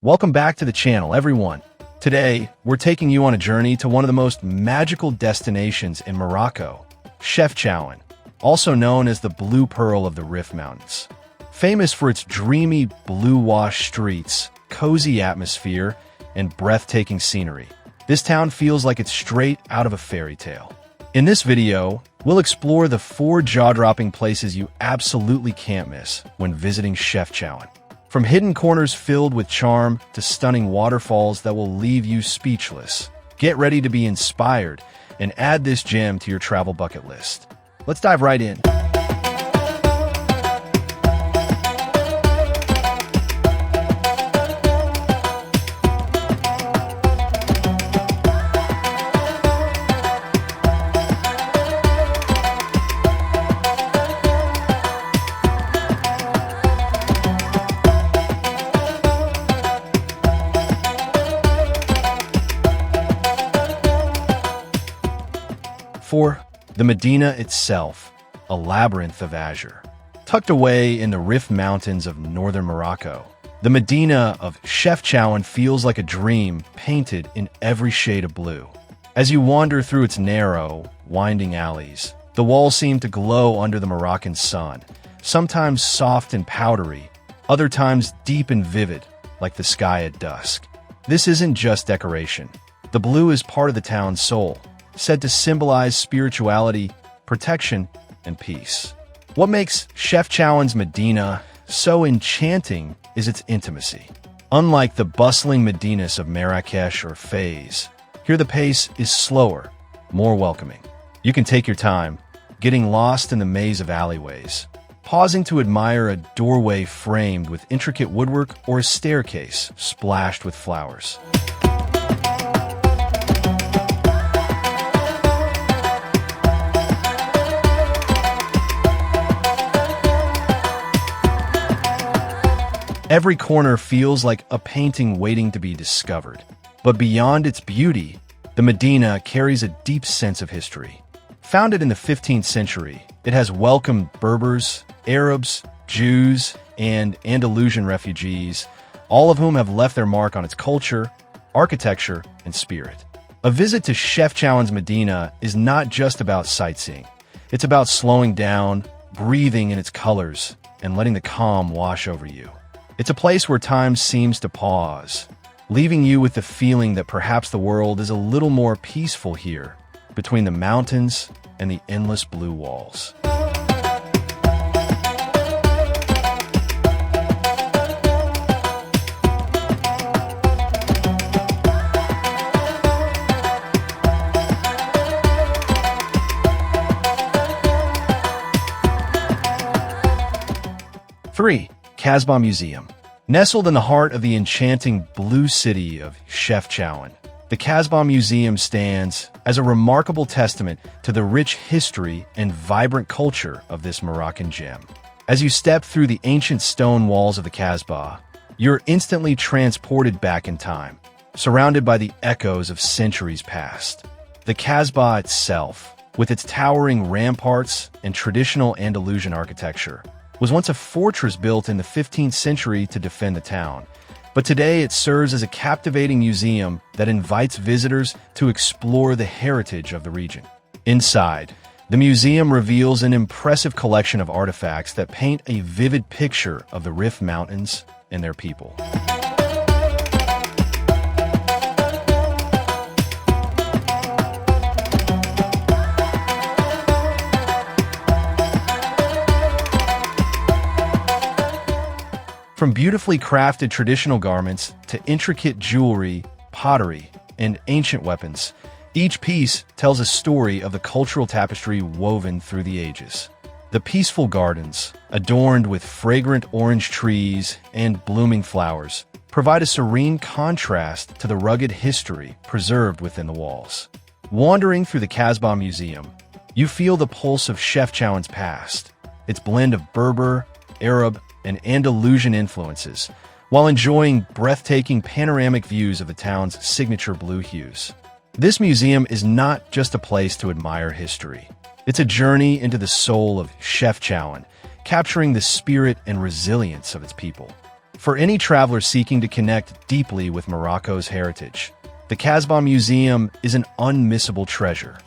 Welcome back to the channel, everyone. Today, we're taking you on a journey to one of the most magical destinations in Morocco, Chefchaouen, also known as the Blue Pearl of the Rif Mountains. Famous for its dreamy blue-washed streets, cozy atmosphere, and breathtaking scenery, this town feels like it's straight out of a fairy tale. In this video, we'll explore the 4 jaw-dropping places you absolutely can't miss when visiting Chefchaouen. From hidden corners filled with charm to stunning waterfalls that will leave you speechless. Get ready to be inspired and add this gem to your travel bucket list. Let's dive right in. For the Medina Itself, a labyrinth of azure. Tucked away in the Rif Mountains of northern Morocco, the Medina of Chefchaouen feels like a dream painted in every shade of blue. As you wander through its narrow, winding alleys, the walls seem to glow under the Moroccan sun, sometimes soft and powdery, other times deep and vivid, like the sky at dusk. This isn't just decoration. The blue is part of the town's soul, said to symbolize spirituality, protection, and peace. What makes Chefchaouen's Medina so enchanting is its intimacy. Unlike the bustling Medinas of Marrakesh or Fez, here the pace is slower, more welcoming. You can take your time, getting lost in the maze of alleyways, pausing to admire a doorway framed with intricate woodwork or a staircase splashed with flowers. Every corner feels like a painting waiting to be discovered. But beyond its beauty, the Medina carries a deep sense of history. Founded in the 15th century, it has welcomed Berbers, Arabs, Jews, and Andalusian refugees, all of whom have left their mark on its culture, architecture, and spirit. A visit to Chefchaouen's Medina is not just about sightseeing. It's about slowing down, breathing in its colors, and letting the calm wash over you. It's a place where time seems to pause, leaving you with the feeling that perhaps the world is a little more peaceful here, between the mountains and the endless blue walls. Three, Kasbah Museum. Nestled in the heart of the enchanting blue city of Chefchaouen, the Kasbah Museum stands as a remarkable testament to the rich history and vibrant culture of this Moroccan gem. As you step through the ancient stone walls of the Kasbah, you're instantly transported back in time, surrounded by the echoes of centuries past. The Kasbah itself, with its towering ramparts and traditional Andalusian architecture, was once a fortress built in the 15th century to defend the town. But today it serves as a captivating museum that invites visitors to explore the heritage of the region. Inside, the museum reveals an impressive collection of artifacts that paint a vivid picture of the Rif Mountains and their people. From beautifully crafted traditional garments to intricate jewelry, pottery, and ancient weapons, each piece tells a story of the cultural tapestry woven through the ages. The peaceful gardens, adorned with fragrant orange trees and blooming flowers, provide a serene contrast to the rugged history preserved within the walls. Wandering through the Kasbah Museum, you feel the pulse of Chefchaouen's past, its blend of Berber, Arab, and Andalusian influences, while enjoying breathtaking panoramic views of the town's signature blue hues. This museum is not just a place to admire history. It's a journey into the soul of Chefchaouen, capturing the spirit and resilience of its people. For any traveler seeking to connect deeply with Morocco's heritage, the Kasbah Museum is an unmissable treasure.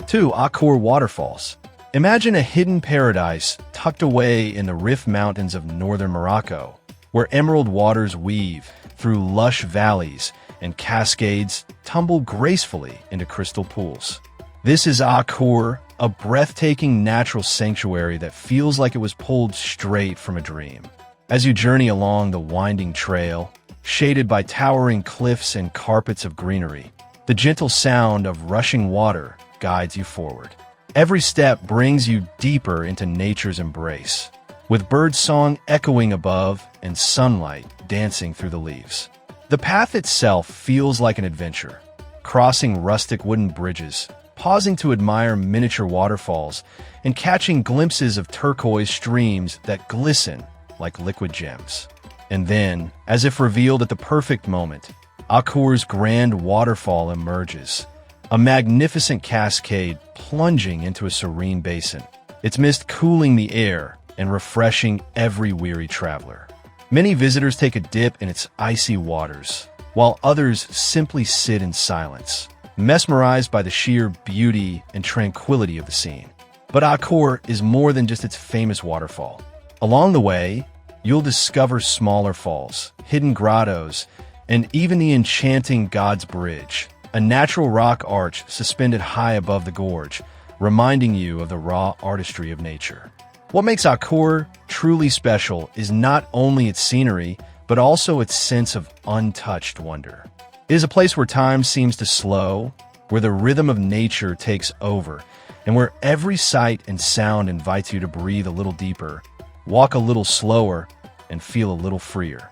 2. Akchour Waterfalls. Imagine a hidden paradise tucked away in the Rif Mountains of northern Morocco, where emerald waters weave through lush valleys and cascades tumble gracefully into crystal pools. This is Akchour, a breathtaking natural sanctuary that feels like it was pulled straight from a dream. As you journey along the winding trail, shaded by towering cliffs and carpets of greenery, the gentle sound of rushing water guides you forward. Every step brings you deeper into nature's embrace, with birdsong echoing above and sunlight dancing through the leaves. The path itself feels like an adventure, crossing rustic wooden bridges, pausing to admire miniature waterfalls, and catching glimpses of turquoise streams that glisten like liquid gems. And then, as if revealed at the perfect moment, Akchour's grand waterfall emerges, a magnificent cascade plunging into a serene basin, its mist cooling the air and refreshing every weary traveler. Many visitors take a dip in its icy waters, while others simply sit in silence, mesmerized by the sheer beauty and tranquility of the scene. But Akchour is more than just its famous waterfall. Along the way, you'll discover smaller falls, hidden grottos, and even the enchanting God's Bridge, a natural rock arch suspended high above the gorge, reminding you of the raw artistry of nature. What makes Akchour truly special is not only its scenery, but also its sense of untouched wonder. It is a place where time seems to slow, where the rhythm of nature takes over, and where every sight and sound invites you to breathe a little deeper, walk a little slower, and feel a little freer.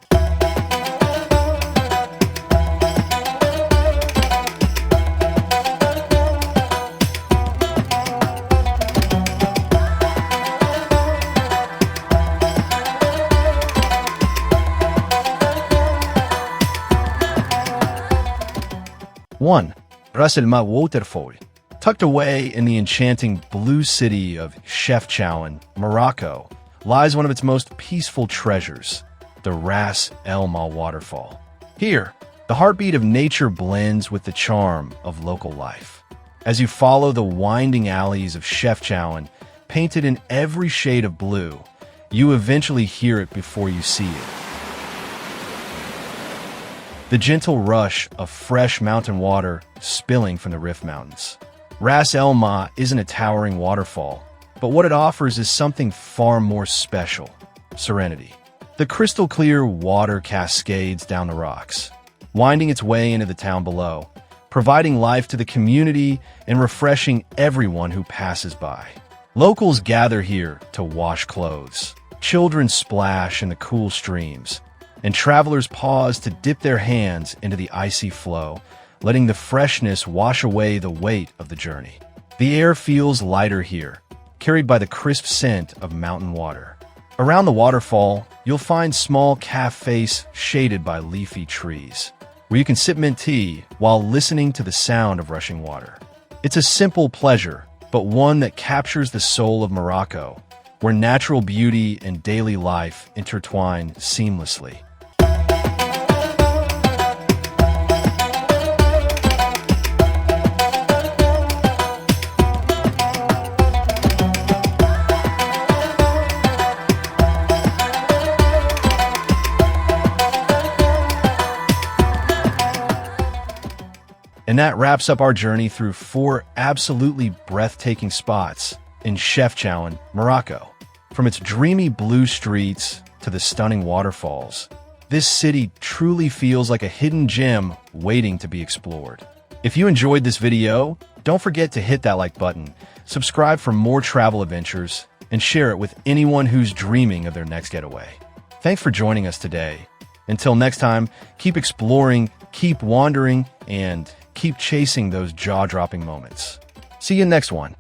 1. Ras El Ma Waterfall. Tucked away in the enchanting blue city of Chefchaouen, Morocco, lies one of its most peaceful treasures, the Ras El Ma Waterfall. Here, the heartbeat of nature blends with the charm of local life. As you follow the winding alleys of Chefchaouen, painted in every shade of blue, you eventually hear it before you see it. The gentle rush of fresh mountain water spilling from the Rif Mountains. Ras El Ma isn't a towering waterfall, but what it offers is something far more special: serenity. The crystal-clear water cascades down the rocks, winding its way into the town below, providing life to the community and refreshing everyone who passes by. Locals gather here to wash clothes. Children splash in the cool streams, and travelers pause to dip their hands into the icy flow, letting the freshness wash away the weight of the journey. The air feels lighter here, carried by the crisp scent of mountain water. Around the waterfall, you'll find small cafes shaded by leafy trees, where you can sip mint tea while listening to the sound of rushing water. It's a simple pleasure, but one that captures the soul of Morocco, where natural beauty and daily life intertwine seamlessly. And that wraps up our journey through 4 absolutely breathtaking spots in Chefchaouen, Morocco. From its dreamy blue streets to the stunning waterfalls, this city truly feels like a hidden gem waiting to be explored. If you enjoyed this video, don't forget to hit that like button, subscribe for more travel adventures, and share it with anyone who's dreaming of their next getaway. Thanks for joining us today. Until next time, keep exploring, keep wandering, and keep chasing those jaw-dropping moments. See you next one.